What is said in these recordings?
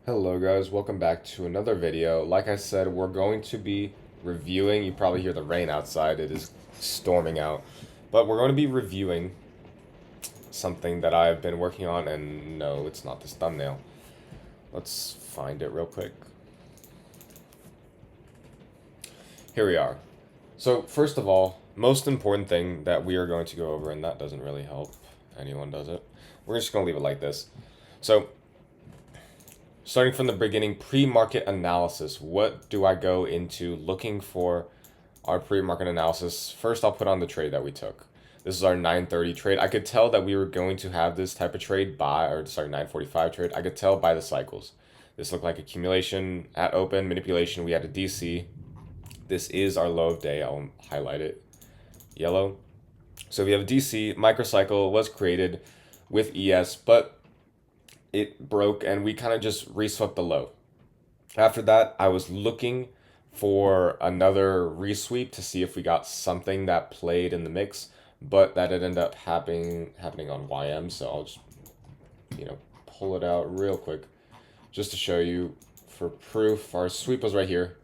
Hello guys, welcome back to another video. Like I said, we're going to be reviewing, you probably hear the rain outside, it is storming out. But we're going to be reviewing something that I've been working on, and no, it's not this thumbnail. Let's find it real quick. Here we are. So first of all, most important thing that we are going to go over, and that doesn't really help anyone, does it? We're just going to leave it like this. So starting from the beginning, pre-market analysis. What do I go into looking for our pre-market analysis? First, I'll put on the trade that we took. This is our 9:30 trade. I could tell that we were going to have this type of trade by, or sorry, 9:45 trade. I could tell by the cycles. This looked like accumulation at open, manipulation. We had a DC. This is our low of day. I'll highlight it yellow. So we have a DC. Microcycle was created with ES, but it broke and we kind of just reswept the low. After that, I was looking for another resweep to see if we got something that played in the mix, but that ended up happening on YM. So I'll just pull it out real quick just to show you for proof. Our sweep was right here.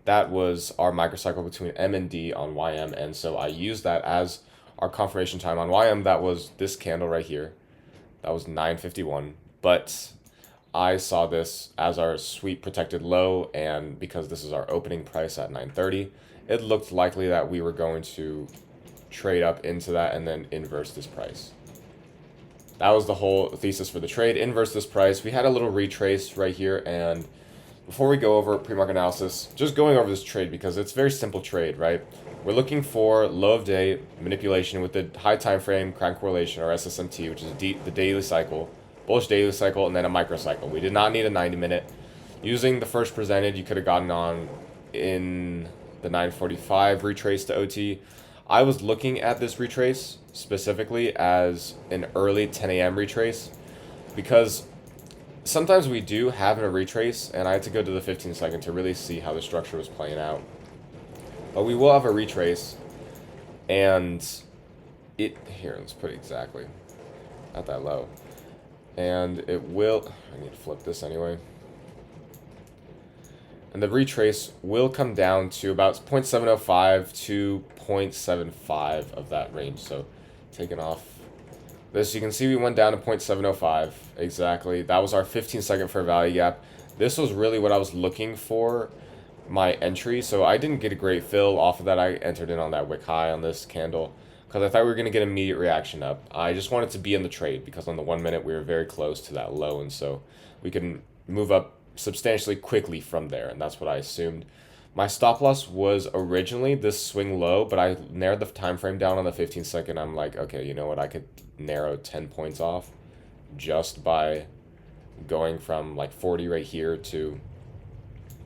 That was our microcycle between M and D on YM, and so I used that as our confirmation time on YM. That was this candle right here. That was 9:51. But I saw this as our sweep protected low, and because this is our opening price at 9:30, it looked likely that we were going to trade up into that and then inverse this price. That was the whole thesis for the trade, inverse this price. We had a little retrace right here, and before we go over pre-market analysis, just going over this trade because it's a very simple trade, right? We're looking for low of day manipulation with the high time frame crank correlation, or SSMT, which is the daily cycle, bullish daily cycle, and then a microcycle. We did not need a 90-minute. Using the first presented, you could have gotten on in the 9:45 retrace to OT. I was looking at this retrace specifically as an early 10 a.m. retrace because sometimes we do have a retrace, and I had to go to the 15-second to really see how the structure was playing out. But we will have a retrace, and here, let's put it exactly, not that low. And it will, I need to flip this anyway. And the retrace will come down to about 0.705 to 0.75 of that range. So taking off this, you can see we went down to 0.705 exactly. That was our 15-second fair value gap. This was really what I was looking for my entry. So I didn't get a great fill off of that. I entered in on that wick high on this candle because I thought we were going to get immediate reaction up. I just wanted to be in the trade because on the 1 minute we were very close to that low, and so we can move up substantially quickly from there, and that's what I assumed. My stop loss was originally this swing low, but I narrowed the time frame down on the 15-second. I'm like, okay, you know what? I could narrow 10 points off just by going from like 40 right here to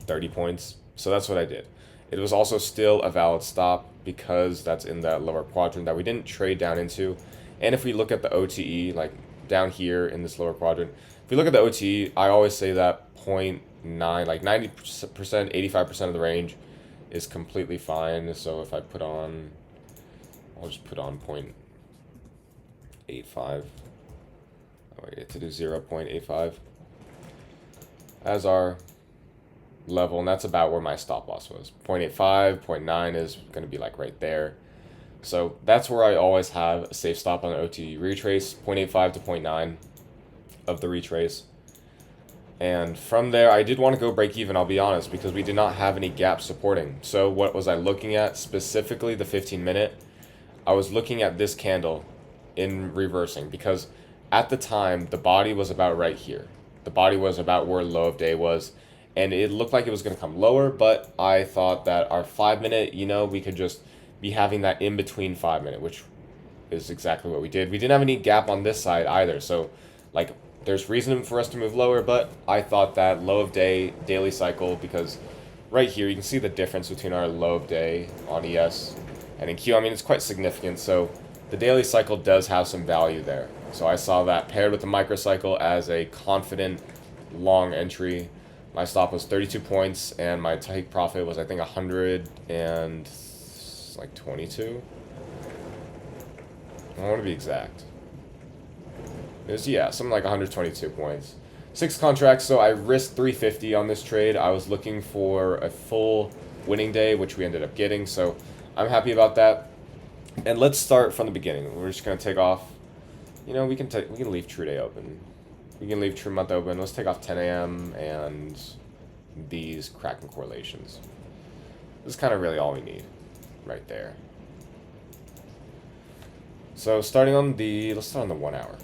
30 points. So that's what I did. It was also still a valid stop because that's in that lower quadrant that we didn't trade down into. And if we look at the OTE, like down here in this lower quadrant, if we look at the OTE, I always say that 0.9, like 90%, 85% of the range is completely fine. So if I put on, I'll just put on 0.85. Oh, I get to do 0.85 as our level, and that's about where my stop loss was. 0.85, 0.9 is going to be like right there. So that's where I always have a safe stop on the OTE retrace, 0.85 to 0.9 of the retrace. And from there, I did want to go break even, I'll be honest, because we did not have any gaps supporting. So what was I looking at? Specifically the 15-minute. I was looking at this candle in reversing because at the time, the body was about right here. The body was about where low of day was, and it looked like it was going to come lower, but I thought that our 5-minute, we could just be having that in between 5-minute, which is exactly what we did. We didn't have any gap on this side either, so like there's reason for us to move lower, but I thought that low of day daily cycle, because right here you can see the difference between our low of day on ES and in Q. I mean, it's quite significant, so the daily cycle does have some value there. So I saw that paired with the microcycle as a confident long entry. My stop was 32 points, and my take profit was, I think, 122. I want to be exact. It was, yeah, something like 122 points. 6 contracts, so I risked 350 on this trade. I was looking for a full winning day, which we ended up getting, so I'm happy about that. And let's start from the beginning. We're just gonna take off. You know, we can leave true day open. We can leave true month open. Let's take off 10 a.m. and these Kraken correlations. This is kind of really all we need, right there. So let's start on the 1 hour.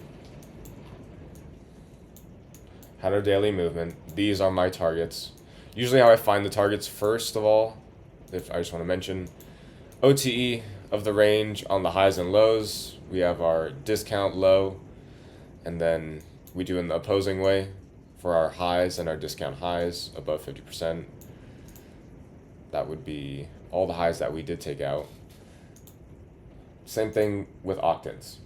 Had our daily movement. These are my targets. Usually how I find the targets, first of all, if I just want to mention, OTE of the range on the highs and lows. We have our discount low, and then we do in the opposing way for our highs and our discount highs above 50%. That would be all the highs that we did take out. Same thing with octants.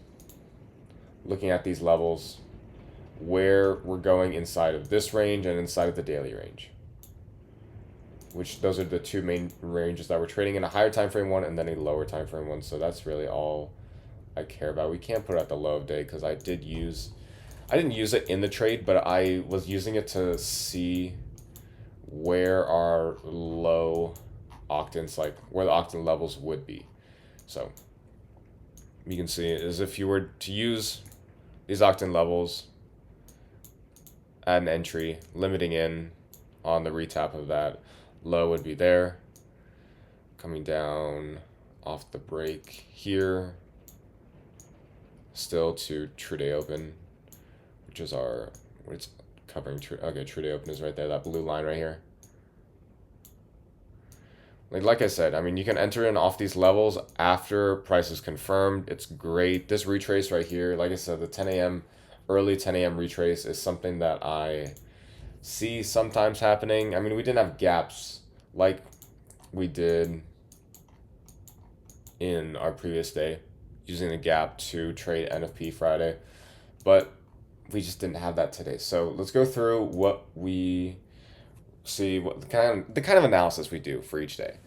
Looking at these levels, where we're going inside of this range and inside of the daily range, which those are the two main ranges that we're trading in, a higher time frame one and then a lower time frame one. So that's really all I care about. We can't put it at the low of day because I didn't use it in the trade, but I was using it to see where our low octants, like where the octant levels would be. So you can see is if you were to use these octant levels at an entry, limiting in on the retap of that, low would be there, coming down off the break here, still to true day open, which is our, what it's covering, okay, true day open is right there, that blue line right here. Like I said, I mean, you can enter in off these levels after price is confirmed. It's great. This retrace right here, like I said, the 10 a.m., early 10 a.m. retrace is something that I see sometimes happening. I mean, we didn't have gaps like we did in our previous day, using the gap to trade NFP Friday, but we just didn't have that today. So let's go through what we see, what the kind of analysis we do for each day,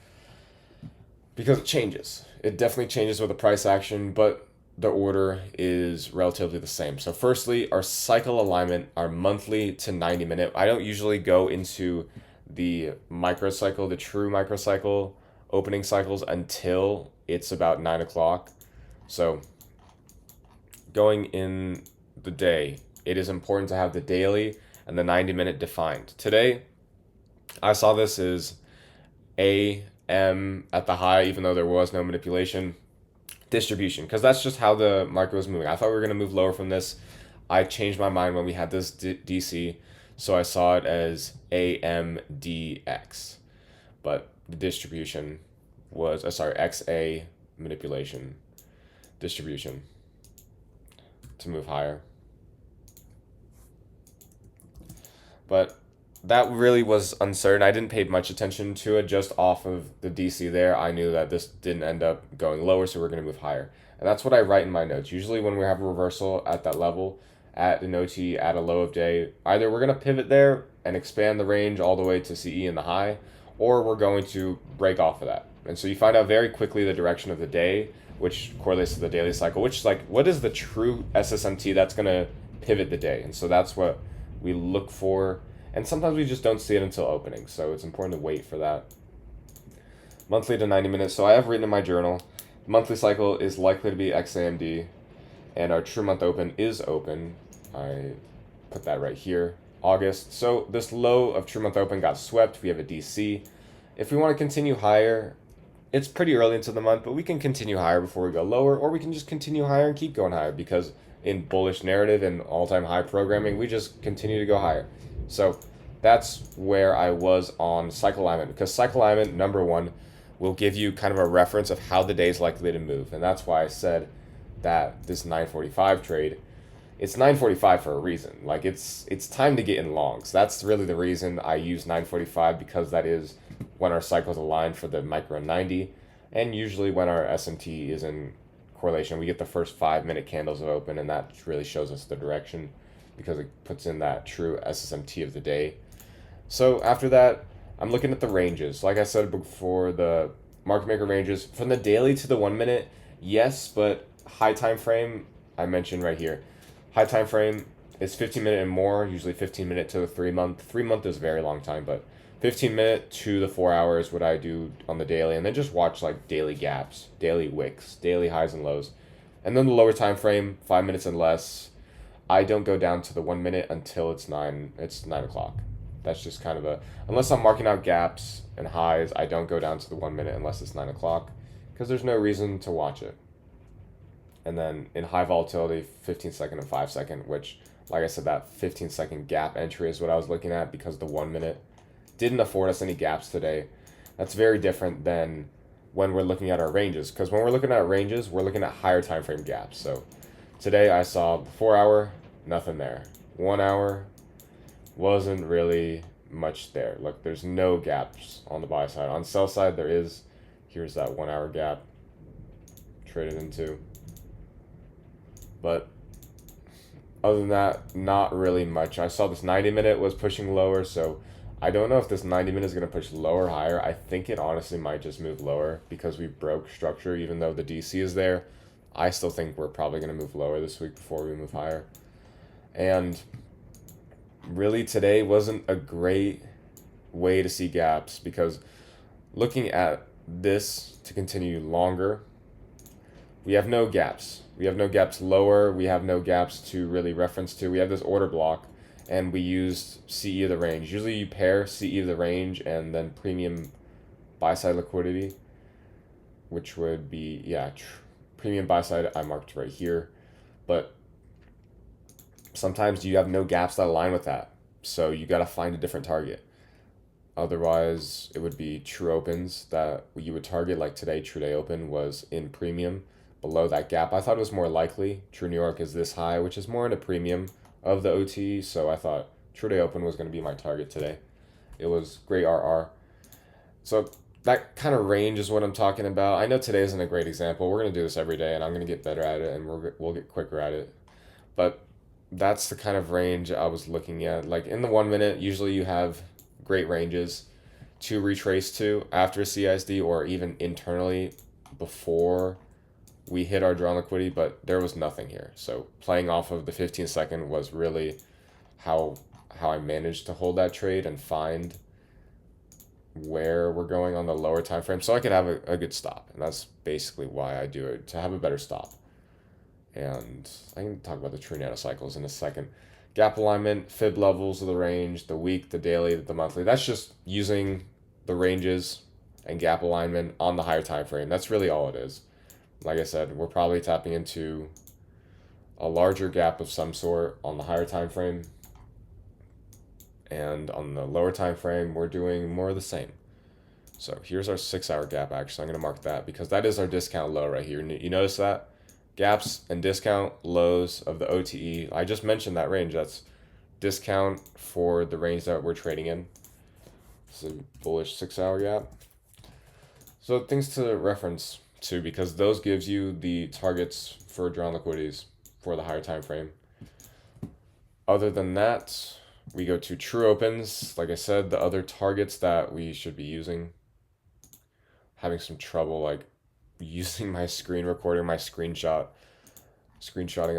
because it changes. It definitely changes with the price action, but the order is relatively the same. So firstly, our cycle alignment, our monthly to 90-minute. I don't usually go into the microcycle, the true microcycle opening cycles until it's about 9 o'clock. So going in the day, it is important to have the daily and the 90-minute defined. Today, I saw this as AM at the high, even though there was no manipulation. Distribution, because that's just how the market was moving. I thought we were going to move lower from this. I changed my mind when we had this DC, so I saw it as AMDX. But the distribution was, XA manipulation, distribution to move higher. But that really was uncertain. I didn't pay much attention to it. Just off of the DC there, I knew that this didn't end up going lower, so we're going to move higher. And that's what I write in my notes. Usually when we have a reversal at that level, at an OT, at a low of day, either we're going to pivot there and expand the range all the way to CE in the high, or we're going to break off of that. And so you find out very quickly the direction of the day, which correlates to the daily cycle, which is like, what is the true SSMT that's going to pivot the day? And so that's what we look for. And sometimes we just don't see it until opening, so it's important to wait for that. Monthly to 90 minutes. So I have written in my journal, the monthly cycle is likely to be XAMD, and our true month open is open. I put that right here, August. So this low of true month open got swept. We have a DC. If we want to continue higher, it's pretty early into the month, but we can continue higher before we go lower, or we can just continue higher and keep going higher, because in bullish narrative and all-time high programming, we just continue to go higher. So that's where I was on cycle alignment, because cycle alignment, number one, will give you kind of a reference of how the day is likely to move. And that's why I said that this 945 trade, it's 945 for a reason. Like it's time to get in longs. That's really the reason I use 945, because that is when our cycles align for the micro 90. And usually when our SMT is in correlation, we get the first 5-minute candles of open, and that really shows us the direction, because it puts in that true SSMT of the day. So after that, I'm looking at the ranges. Like I said before, the market maker ranges from the daily to the 1 minute, yes, but high time frame, I mentioned right here. High time frame, It's 15-minute and more, usually 15-minute to the 3 month. 3 month is a very long time, but 15-minute to the 4 hours what I do on the daily, and then just watch like daily gaps, daily wicks, daily highs and lows. And then the lower time frame, 5 minutes and less. I don't go down to the 1 minute until it's 9 o'clock. That's just kind of unless I'm marking out gaps and highs, I don't go down to the 1 minute unless it's 9 o'clock, because there's no reason to watch it. And then in high volatility, 15-second and 5-second, which, like I said, that 15-second gap entry is what I was looking at, because the 1 minute didn't afford us any gaps today. That's very different than when we're looking at our ranges, because when we're looking at ranges, we're looking at higher time frame gaps. So today I saw the 4 hour, nothing there. 1 hour, wasn't really much there. Look, there's no gaps on the buy side. On sell side, there is. Here's that 1 hour gap traded into. But other than that, not really much. I saw this 90-minute was pushing lower, so I don't know if this 90-minute is going to push lower or higher. I think it honestly might just move lower because we broke structure, even though the DC is there. I still think we're probably going to move lower this week before we move higher. And really today wasn't a great way to see gaps, because looking at this to continue longer, we have no gaps. We have no gaps lower. We have no gaps to really reference to. We have this order block, and we used CE of the range. Usually you pair CE of the range and then premium buy side liquidity, which would be, premium buy side I marked right here. But sometimes you have no gaps that align with that. So you got to find a different target. Otherwise, it would be true opens that you would target. Like today, true day open was in premium below that gap. I thought it was more likely. True New York is this high, which is more in a premium of the OTE. So I thought true day open was going to be my target today. It was great RR. So that kind of range is what I'm talking about. I know today isn't a great example. We're going to do this every day, and I'm going to get better at it, and we'll get quicker at it. But that's the kind of range I was looking at. Like in the 1 minute, usually you have great ranges to retrace to after CISD or even internally before we hit our drawn liquidity, but there was nothing here. So playing off of the 15-second was really how I managed to hold that trade and find where we're going on the lower time frame, so I could have a good stop. And that's basically why I do it, to have a better stop. And I can talk about the true nanocycles in a second. Gap alignment, fib levels of the range, the week, the daily, the monthly. That's just using the ranges and gap alignment on the higher time frame. That's really all it is. Like I said, we're probably tapping into a larger gap of some sort on the higher time frame. And on the lower time frame, we're doing more of the same. So here's our 6-hour gap. Actually, I'm going to mark that because that is our discount low right here. You notice that? Gaps and discount lows of the OTE. I just mentioned that range. That's discount for the range that we're trading in. It's a bullish 6-hour gap. So things to reference to, because those gives you the targets for drawn liquidities for the higher time frame. Other than that, we go to true opens. Like I said, the other targets that we should be using. Having some trouble like using my screen recording, my screenshotting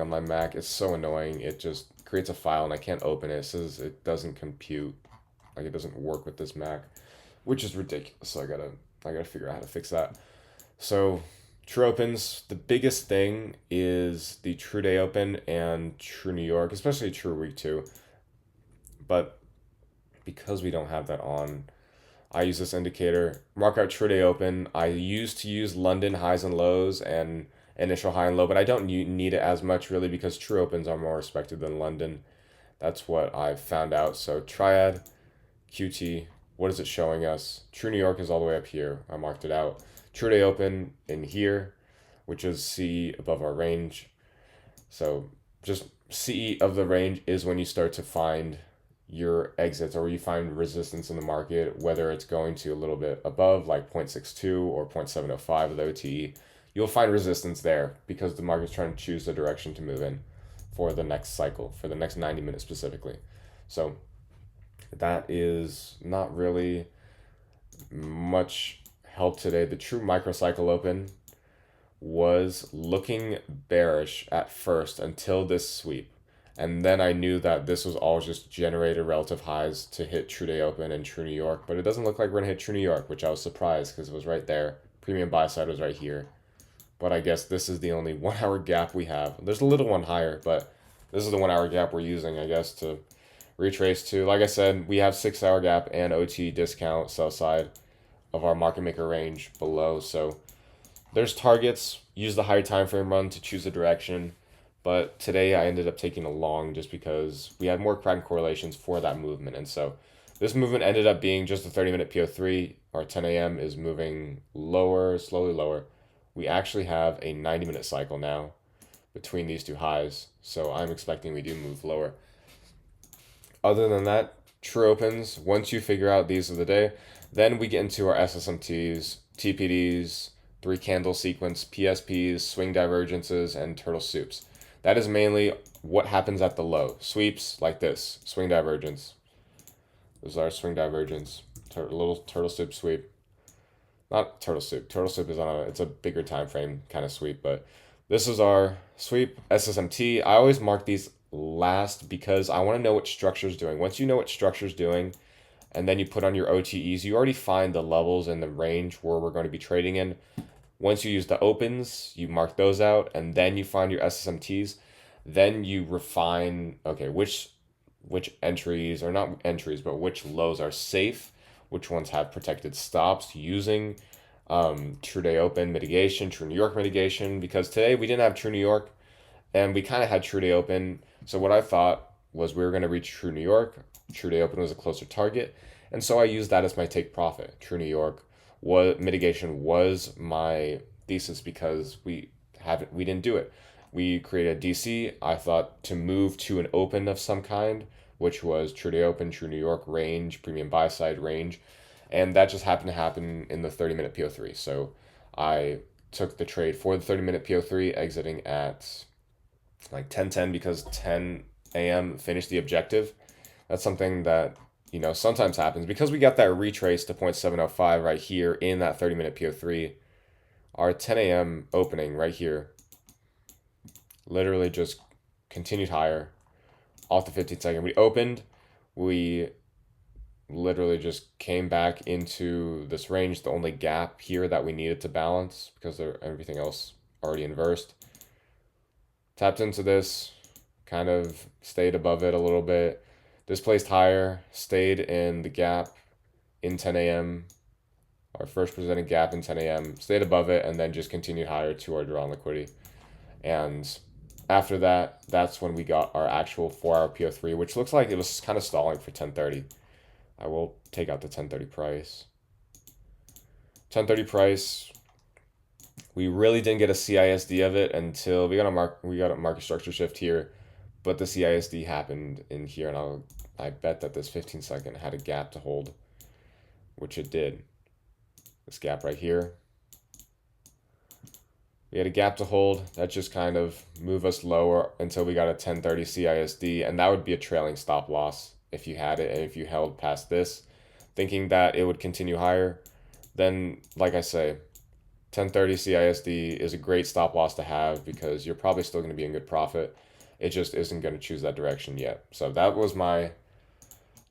on my Mac. It's so annoying. It just creates a file and I can't open it. It says it doesn't compute. Like it doesn't work with this Mac, which is ridiculous. So I gotta figure out how to fix that. So true opens, the biggest thing is the true day open and true New York, especially true week 2. But because we don't have that on, I use this indicator, mark out true day open. I used to use London highs and lows and initial high and low, but I don't need it as much really because true opens are more respected than London. That's what I've found out. So triad, QT, what is it showing us? True New York is all the way up here. I marked it out. True day open in here, which is C above our range. So just CE of the range is when you start to find your exits or you find resistance in the market, whether it's going to a little bit above like 0.62 or 0.705 of the OTE. You'll find resistance there because the market's trying to choose the direction to move in for the next cycle, for the next 90 minutes specifically. So that is not really much help today. The true microcycle open was looking bearish at first until this sweep. And then I knew that this was all just generated relative highs to hit true day open and true New York. But it doesn't look like we're going to hit true New York, which I was surprised because it was right there. Premium buy side was right here. But I guess this is the only 1 hour gap we have. There's a little one higher, but this is the 1 hour gap we're using, I guess, to retrace to. Like I said, we have 6 hour gap and OT discount sell side of our market maker range below. So there's targets. Use the higher time frame run to choose a direction. But today I ended up taking a long just because we had more cracking correlations for that movement. And so this movement ended up being just a 30-minute PO3. Our 10 a.m. is moving lower, slowly lower. We actually have a 90-minute cycle now between these two highs. So I'm expecting we do move lower. Other than that, true opens, once you figure out these of the day, then we get into our SSMTs, TPDs, 3 candle sequence, PSPs, swing divergences, and turtle soups. That is mainly what happens at the low. Sweeps like this, swing divergence. This is our swing divergence, little turtle soup sweep. Not turtle soup. Turtle soup is it's a bigger time frame kind of sweep, but this is our sweep SSMT. I always mark these last because I want to know what structure is doing. Once you know what structure is doing, and then you put on your OTEs, you already find the levels and the range where we're going to be trading in. Once you use the opens, you mark those out, and then you find your SSMTs. Then you refine, okay, which entries, or not entries, but which lows are safe, which ones have protected stops using true day open mitigation, true New York mitigation, because today we didn't have true New York, and we kind of had true day open. So what I thought was we were going to reach true New York. True day open was a closer target, and so I used that as my take profit. True New York mitigation was my thesis because we didn't do it. We created a DC. I thought to move to an open of some kind, which was true day open, true New York range, premium buy side range, and that just happened to happen in the 30-minute PO3. So I took the trade for the 30-minute PO3, exiting at like 10:10 because 10 a.m. finished the objective. That's something that sometimes happens because we got that retrace to 0.705 right here in that 30-minute PO3. Our 10 a.m. opening right here literally just continued higher off the 15-second. We opened, we literally just came back into this range, the only gap here that we needed to balance because everything else already inversed. Tapped into this, kind of stayed above it a little bit, displaced higher, stayed in the gap in 10 a.m., our first presented gap in 10 a.m., stayed above it, and then just continued higher to our drawn liquidity. And after that, that's when we got our actual 4-hour PO3, which looks like it was kind of stalling for 10:30. I will take out the 10:30 price. 10:30 price, we really didn't get a CISD of it until we got a market structure shift here, but the CISD happened in here, and I bet that this 15-second had a gap to hold, which it did. This gap right here. We had a gap to hold that just kind of moved us lower until we got a 10:30 CISD, and that would be a trailing stop loss if you had it, and if you held past this, thinking that it would continue higher. Then, like I say, 10:30 CISD is a great stop loss to have because you're probably still going to be in good profit. It just isn't going to choose that direction yet. So that was my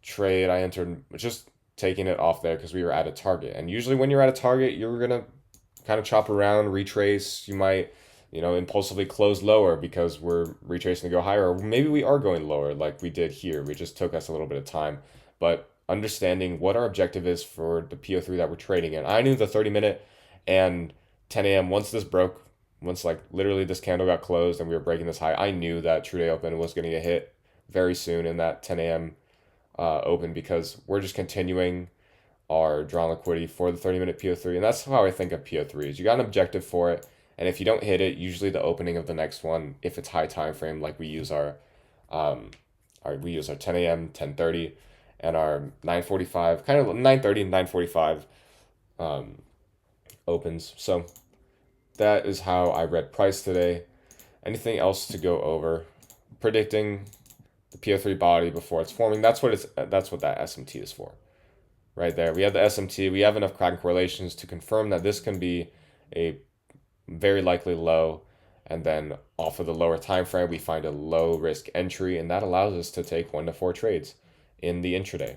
trade. I entered just taking it off there because we were at a target. And usually when you're at a target, you're going to kind of chop around, retrace. You might, impulsively close lower because we're retracing to go higher. Or maybe we are going lower like we did here. We just took us a little bit of time. But understanding what our objective is for the PO3 that we're trading in. I knew the 30-minute and 10 a.m. once literally this candle got closed and we were breaking this high, I knew that true day open was going to get hit very soon in that 10 a.m. Open because we're just continuing our drawn liquidity for the 30-minute PO3, and that's how I think of PO3s. You got an objective for it, and if you don't hit it, usually the opening of the next one, if it's high time frame, like we use our 10 a.m., 10:30, and our 9:45, kind of 9:30, 9:45 opens. So that is how I read price today. Anything else to go over? Predicting the PO3 body before it's forming. That's what that SMT is for. Right there. We have the SMT. We have enough cracking correlations to confirm that this can be a very likely low, And then off of the lower time frame, we find a low risk entry, and that allows us to take 1 to 4 trades in the intraday.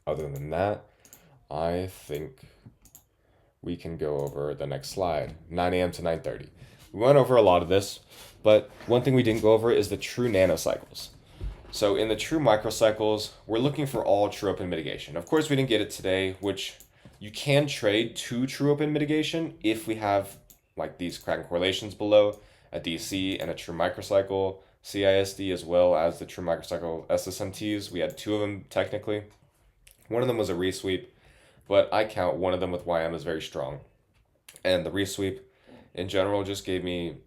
Other than that, I think we can go over the next slide, 9 a.m. to 9:30. We went over a lot of this, but one thing we didn't go over is the true nanocycles. So in the true microcycles, we're looking for all true open mitigation. Of course, we didn't get it today, which you can trade to true open mitigation if we have like these Kraken correlations below, a DC and a true microcycle CISD, as well as the true microcycle SSMTs. We had 2 of them technically. One of them was a resweep, but I count one of them with YM as very strong. And the resweep in general just gave me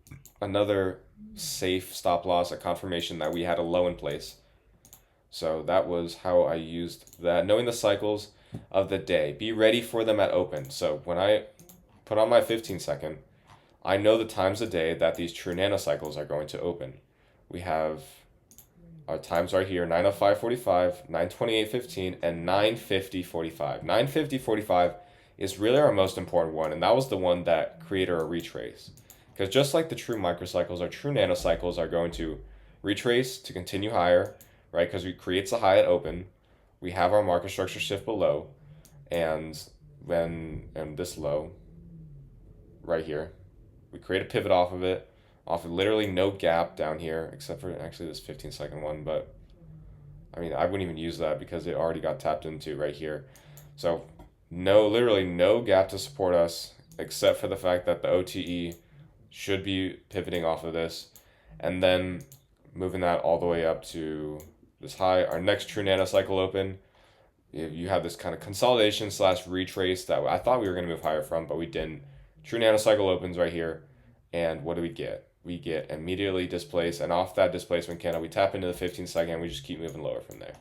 another safe stop loss, a confirmation that we had a low in place. So that was how I used that. Knowing the cycles of the day, be ready for them at open. So when I put on my 15-second, I know the times of day that these true nanocycles are going to open. We have our times right here, 9:05:45, 9:28:15, and 9:50:45. 9:50:45 is really our most important one, and that was the one that created a retrace. Because just like the true microcycles, our true nanocycles are going to retrace to continue higher, right? Because it creates a high at open. We have our market structure shift below, and this low right here, we create a pivot off of literally no gap down here, except for actually this 15-second one, but I mean, I wouldn't even use that because it already got tapped into right here. So literally no gap to support us, except for the fact that the OTE should be pivoting off of this, and then moving that all the way up to this high. Our next true nanocycle open, you have this kind of consolidation / retrace that I thought we were going to move higher from, but we didn't. True nanocycle opens right here, and what do we get? We get immediately displaced, and off that displacement candle, we tap into the 15-second, and we just keep moving lower from there.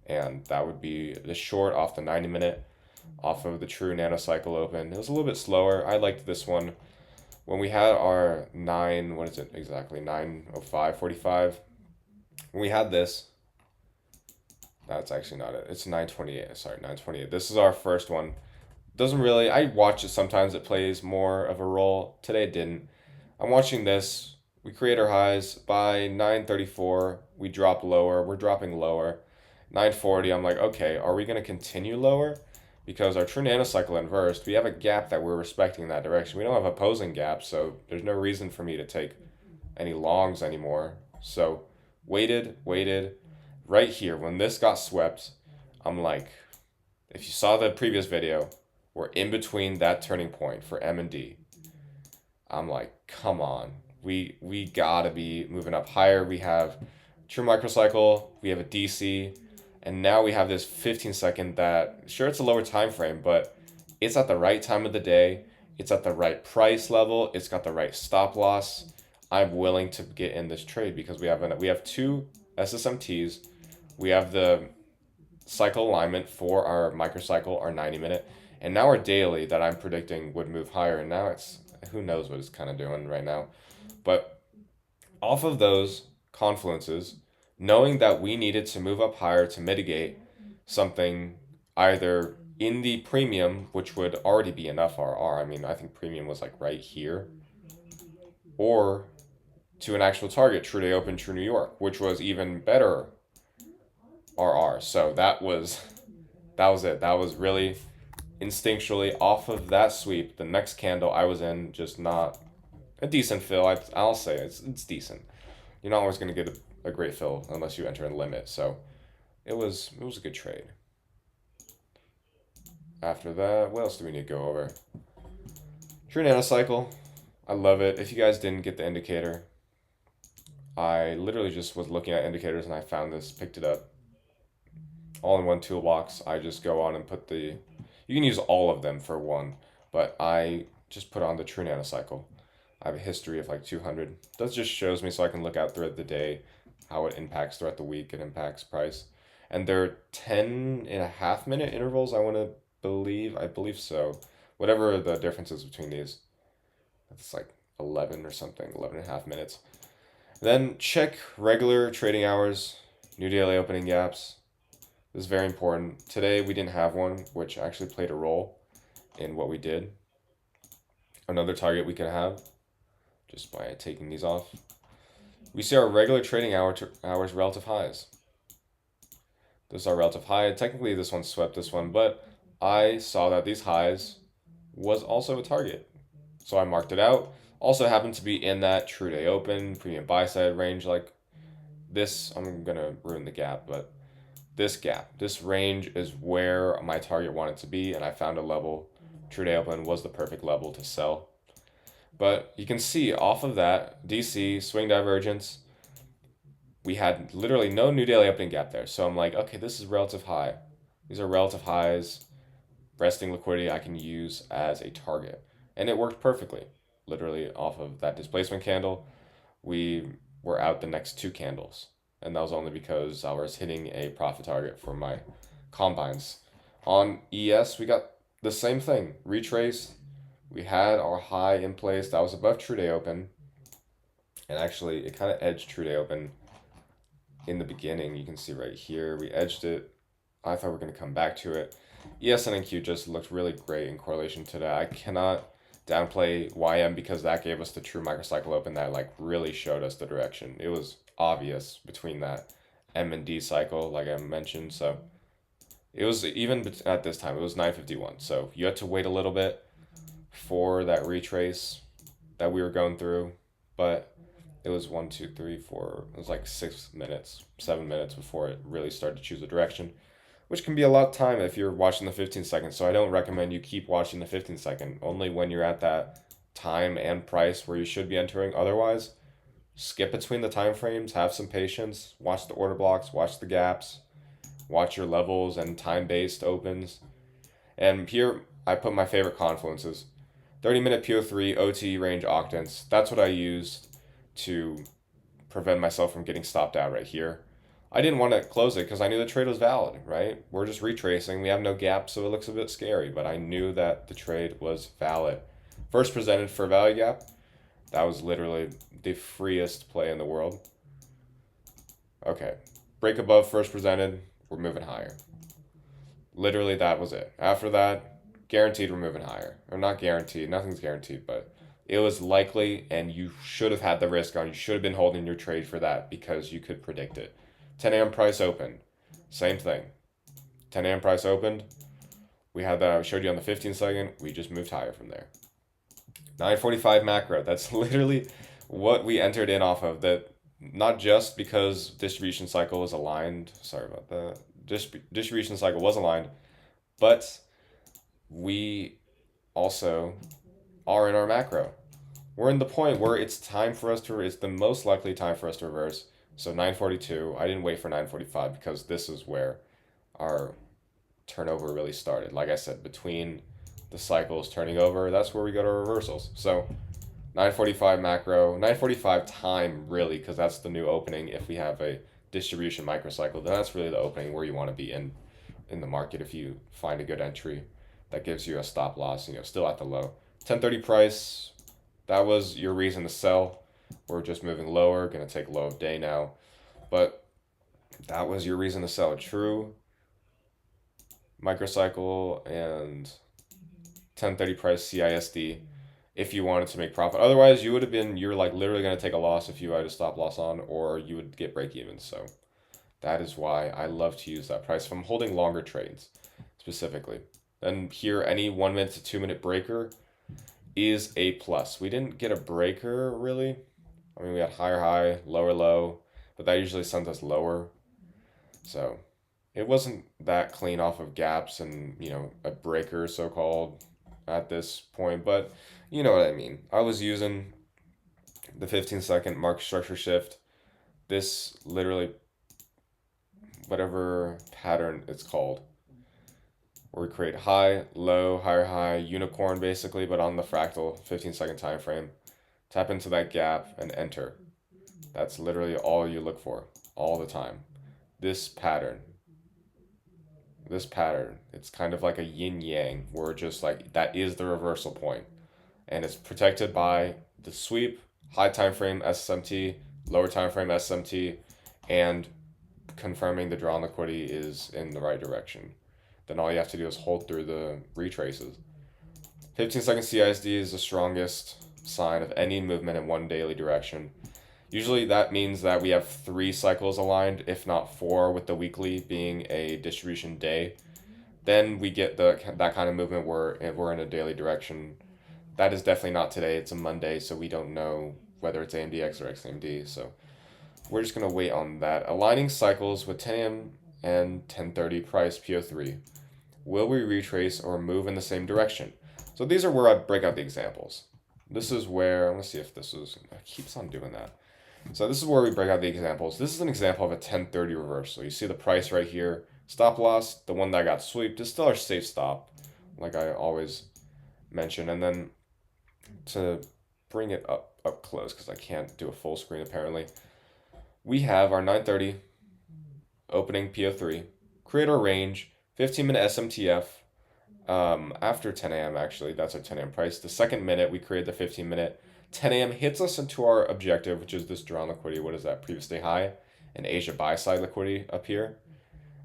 And that would be the short off the 90-minute, off of the true nanocycle open. It was a little bit slower. I liked this one. When we had our 9:05:45, when we had this, that's actually not it. It's 9:28. Sorry, 9:28. This is our first one. Doesn't really, I watch it sometimes, it plays more of a role. Today it didn't. I'm watching this. We create our highs. By 9:34, we drop lower. We're dropping lower. 9:40, I'm like, okay, are we going to continue lower? Because our true nanocycle inversed, we have a gap that we're respecting in that direction. We don't have opposing gaps, so there's no reason for me to take any longs anymore. So waited. Right here, when this got swept, I'm like, if you saw the previous video, we're in between that turning point for M and D. I'm like, come on. We gotta be moving up higher. We have true microcycle, we have a DC, and now we have this 15-second that, sure, it's a lower time frame, but it's at the right time of the day. It's at the right price level. It's got the right stop loss. I'm willing to get in this trade because we have 2 SSMTs. We have the cycle alignment for our microcycle, our 90-minute, and now our daily that I'm predicting would move higher. And now it's, who knows what it's kind of doing right now. But off of those confluences, knowing that we needed to move up higher to mitigate something either in the premium, which would already be enough RR. I mean, I think premium was like right here, or to an actual target, true day open, true New York, which was even better RR. So that was it. That was really instinctually off of that sweep. The next candle I was in, just not a decent fill. I'll say it's decent. You're not always going to get a great fill unless you enter in limit. So it was a good trade. After that, what else do we need to go over? True nanocycle. I love it. If you guys didn't get the indicator, I literally just was looking at indicators and I found this, picked it up. All in one toolbox. I just go on and put you can use all of them for one, but I just put on the true nanocycle. I have a history of like 200. That just shows me so I can look out throughout the day how it impacts throughout the week. It impacts price. And they're 10.5-minute intervals, I believe so. Whatever the difference is between these. It's like 11 or something, 11.5 minutes. Then check regular trading hours, new daily opening gaps. This is very important. Today we didn't have one, which actually played a role in what we did. Another target we could have just by taking these off. We see our regular trading hours relative highs. This is our relative high. Technically, this one swept this one, but I saw that these highs was also a target. So I marked it out. Also happened to be in that true day open, premium buy side range like this. I'm going to ruin the gap, but this gap, this range is where my target wanted to be, and I found a level. True day open was the perfect level to sell. But you can see off of that, DC, swing divergence, we had literally no new daily opening gap there. So I'm like, okay, this is relative high. These are relative highs, resting liquidity I can use as a target. And it worked perfectly. Literally off of that displacement candle, we were out the next two candles. And that was only because I was hitting a profit target for my combines. On ES, we got the same thing. Retraced. We had our high in place. That was above true day open. And actually, it kind of edged true day open in the beginning. You can see right here, we edged it. I thought we were going to come back to it. ES and NQ just looked really great in correlation to that. I cannot downplay YM because that gave us the true microcycle open that like really showed us the direction. It was obvious between that M and D cycle, like I mentioned. So it was even at this time, it was 9:51. So you had to wait a little bit for that retrace that we were going through, but it was 1, 2, 3, 4. It was like 6 minutes, 7 minutes before it really started to choose a direction, which can be a lot of time if you're watching the 15 seconds. So I don't recommend you keep watching the 15 second, only when you're at that time and price where you should be entering. Otherwise, skip between the time frames, have some patience, watch the order blocks, watch the gaps, watch your levels and time-based opens. And here I put my favorite confluences. 30-minute PO3, OT range octants. That's what I used to prevent myself from getting stopped out right here. I didn't want to close it because I knew the trade was valid, right? We're just retracing. We have no gap, so it looks a bit scary, but I knew that the trade was valid. First presented for value gap. That was literally the freest play in the world. Okay. Break above first presented. We're moving higher. Literally, that was it. After that, guaranteed we're moving higher. Or not guaranteed. Nothing's guaranteed, but it was likely, and you should have had the risk on. You should have been holding your trade for that because you could predict it. 10 a.m. price opened. Same thing. 10 a.m. price opened. We had that I showed you on the 15 second. We just moved higher from there. 9:45 macro. That's literally what we entered in off of. That not just because distribution cycle was aligned. Sorry about that. Distribution cycle was aligned, but we also are in our macro. We're in the point where it's time for us to. It's the most likely time for us to reverse. So 9:42. I didn't wait for 9:45 because this is where our turnover really started. Like I said, between the cycles turning over, that's where we go to reversals. So 9:45 macro, 9:45 time really, because that's the new opening. If we have a distribution microcycle, then that's really the opening where you want to be in the market. If you find a good entry that gives you a stop loss, still at the low. 10:30 price, that was your reason to sell. We're just moving lower, gonna take low of day now, but that was your reason to sell. True microcycle and 10:30 price CISD if you wanted to make profit. Otherwise, you're like literally going to take a loss if you had a stop loss on, or you would get break even. So that is why I love to use that price if I'm holding longer trades specifically. Then here, any 1 minute to 2 minute breaker is a plus. We didn't get a breaker really. I mean, we had higher high, lower low, but that usually sends us lower. So it wasn't that clean off of gaps and, a breaker so-called at this point, but you know what I mean. I was using the 15-second market structure shift. This literally, whatever pattern it's called, where we create high, low, higher high, unicorn basically, but on the fractal 15-second time frame. Tap into that gap and enter. That's literally all you look for all the time. This pattern, it's kind of like a yin yang, where just like that is the reversal point, and it's protected by the sweep, high time frame SMT, lower time frame SMT, and confirming the drawn liquidity is in the right direction. Then all you have to do is hold through the retraces. 15-second CISD is the strongest sign of any movement in one daily direction. Usually that means that we have 3 cycles aligned, if not 4, with the weekly being a distribution day. Then we get that kind of movement where we're in a daily direction. That is definitely not today. It's a Monday, so we don't know whether it's AMDX or XAMD. So we're just going to wait on that. Aligning cycles with 10 a.m. and 10:30 price PO3. Will we retrace or move in the same direction? So these are where I break out the examples. This is where, I'm going to see if this is, it keeps on doing that. So this is where we break out the examples. This is an example of a 10:30 reversal. You see the price right here. Stop loss, the one that got swept, is still our safe stop, like I always mention. And then to bring it up close, because I can't do a full screen apparently, we have our 9:30 opening PO3, create our range, 15-minute SMTF, after 10 a.m. actually, that's our 10 a.m. price. The second minute, we create the 15-minute. 10 a.m. hits us into our objective, which is this drawn liquidity. What is that? Previous day high and Asia buy side liquidity up here.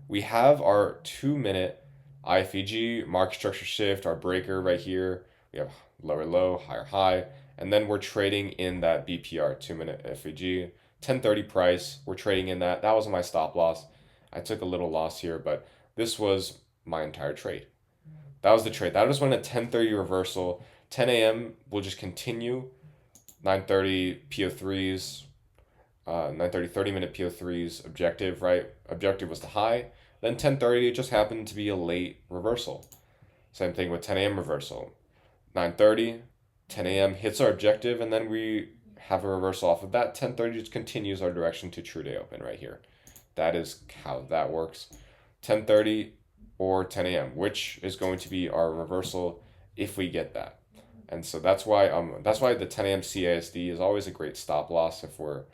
We have our 2-minute IFEG, market structure shift, our breaker right here. We have lower low, higher high, and then we're trading in that BPR, 2-minute FEG, 10:30 price. We're trading in that. That was my stop loss. I took a little loss here, but this was my entire trade. That was the trade. That was when a 10:30 reversal. 10 a.m. will just continue. 9:30 PO3s, 9:30 30-minute PO3s objective, right? Objective was the high. Then 10:30 it just happened to be a late reversal. Same thing with 10 a.m. reversal. 9:30, 10 a.m. hits our objective, and then we have a reversal off of that. 10:30 just continues our direction to true day open right here. That is how that works. 10:30 or 10 a.m., which is going to be our reversal if we get that. And so that's why the 10 a.m. CASD is always a great stop loss if we're,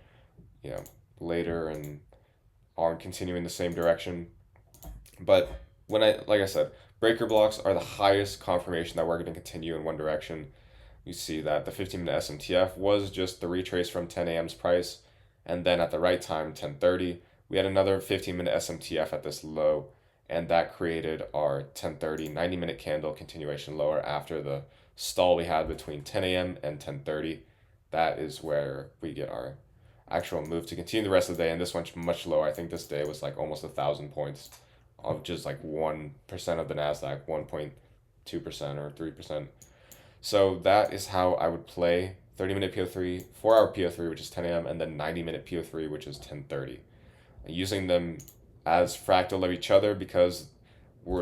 later and aren't continuing the same direction. But like I said, breaker blocks are the highest confirmation that we're going to continue in one direction. You see that the 15-minute SMTF was just the retrace from 10 a.m.'s price, and then at the right time, 10:30, we had another 15-minute SMTF at this low, and that created our 10:30 90-minute candle continuation lower after the stall we had between 10 a.m. and 10:30. That is where we get our actual move to continue the rest of the day, and this went much lower. I think this day was like almost 1,000 points of just like 1% of the NASDAQ, 1.2% or 3%. So that is how I would play 30-minute PO3, 4-hour PO3, which is 10 a.m., and then 90-minute PO3, which is 10:30. Using them as fractal of each other because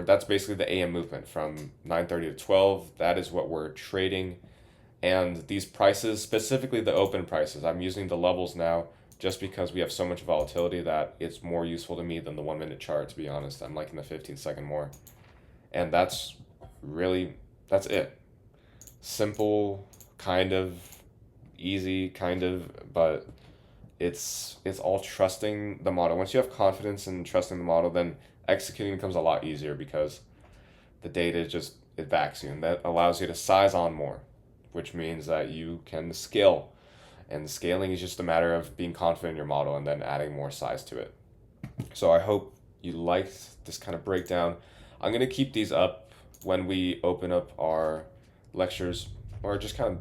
that's basically the AM movement from 9:30 to 12. That is what we're trading. And these prices, specifically the open prices, I'm using the levels now just because we have so much volatility that it's more useful to me than the 1-minute chart, to be honest. I'm liking the 15-second more. And that's it. Simple, kind of, easy, kind of, but it's all trusting the model. Once you have confidence in trusting the model, then executing becomes a lot easier because the data it backs you, and that allows you to size on more, which means that you can scale. And scaling is just a matter of being confident in your model and then adding more size to it. So I hope you liked this kind of breakdown. I'm going to keep these up when we open up our lectures or just kind of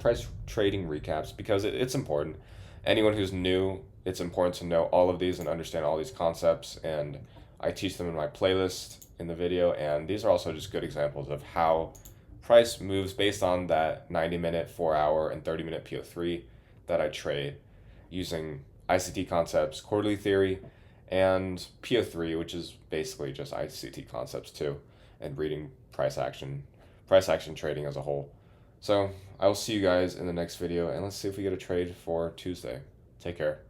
price trading recaps because it's important. Anyone who's new, it's important to know all of these and understand all these concepts, and I teach them in my playlist in the video, and these are also just good examples of how price moves based on that 90-minute, 4-hour, and 30-minute PO3 that I trade using ICT concepts, quarterly theory, and PO3, which is basically just ICT concepts too, and reading price action trading as a whole. So I will see you guys in the next video, and let's see if we get a trade for Tuesday. Take care.